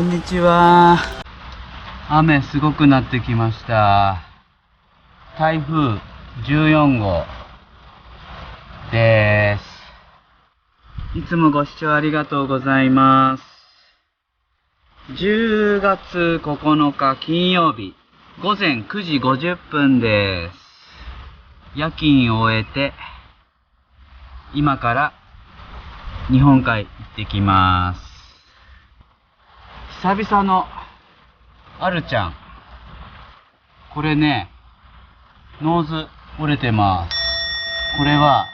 んにちは。雨すごくなってきました。台風14号です。いつもご視聴ありがとうございます。10月9日金曜日午前9時50分です。夜勤を終えて今から日本海行ってきます。久々のあるちゃん。これね、ノーズ折れてます。これは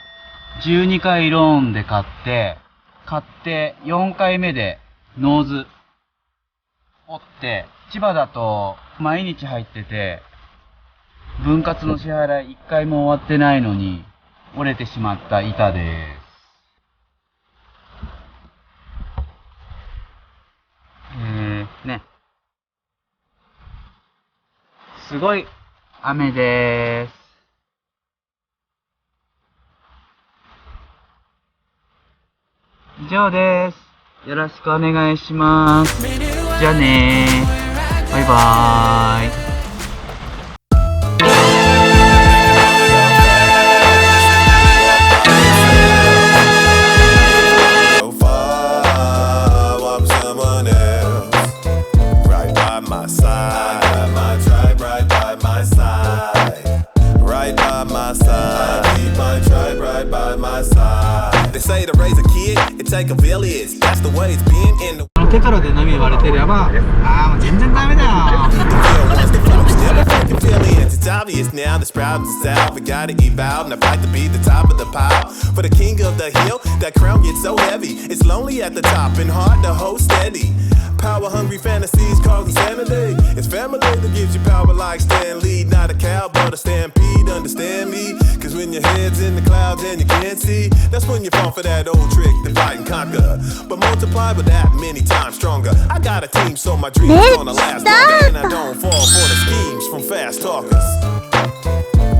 12回ローンで買って4回目でノーズ折って、千葉だと毎日入ってて、分割の支払い1回も終わってないのに折れてしまった板です。ね。すごい雨です。以上です。よろしくお願いします。じゃあねー。バイバーイ。テトラで波割れてれば、もう全然ダメだよ。It's obvious now, this problem's out. We gotta evolve, and I fight to be the top of the pile. For the king of the hill, that crown gets so heavy. It's lonely at the top and hard to hold steady. Power hungry fantasies cause insanity. It's family that gives you power like Stan Lee. Not a cow, but a stampede, understand me? Cause when your head's in the clouds and you can't see, that's when you fall for that old trick, divide and conquer. But multiply with that many times stronger. I got a team, so my dreams gonna last longer. And I don't fall for the schemes from fast talkers.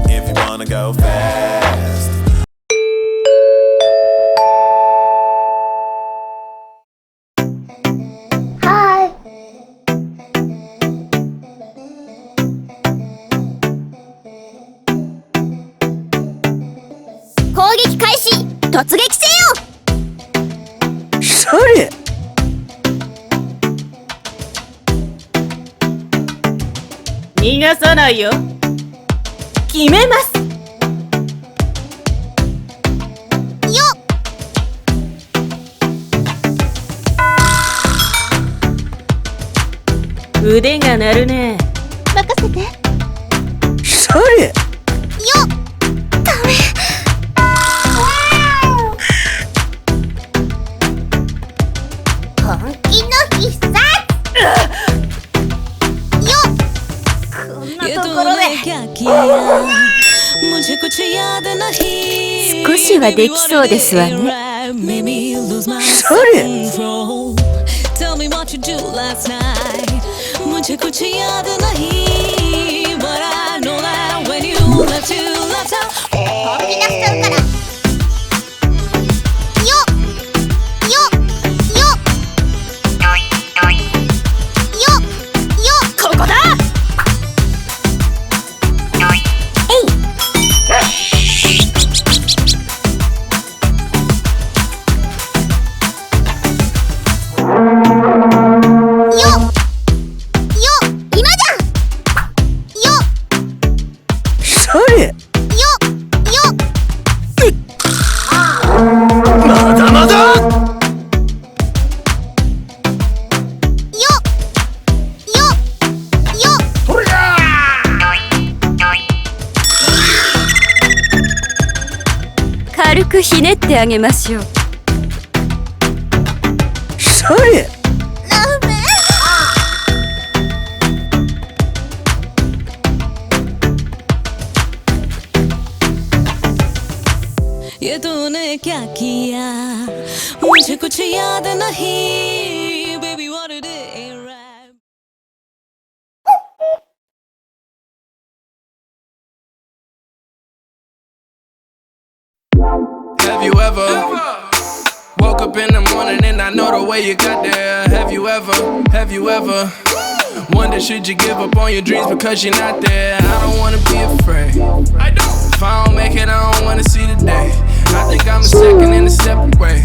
If you wanna go fast. Hi. 攻撃開始。突撃せよ。それ。逃がさないよ。決めます。よっ。腕が鳴るね。任せて。それ。よっ。ダメ。本気の必殺。よっ。こんなところで。少しはできそうですわね。それ。本気出しちゃうから。軽くひねってあげましょう。それ。ダメ。ये तूने क्या किया मुझे कुछ याद नहीं baby what it is right Have you ever woke woke up in the morning and I know the way you got there. Have you ever wonder should you give up on your dreams because you're not there? I don't wanna be afraid. I don't. If I don't make it, I don't wanna see the day. I think I'm a second and a step away.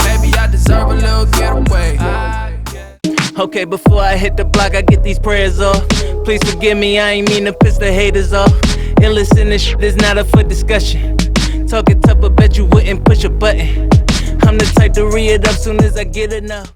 Maybe I deserve a little getaway. Okay, before I hit the block, I get these prayers off. Please forgive me, I ain't mean to piss the haters off. And listen, this shit is not up for discussion. Talking tough, but bet you wouldn't push a button. I'm the type to re it up soon as I get enough.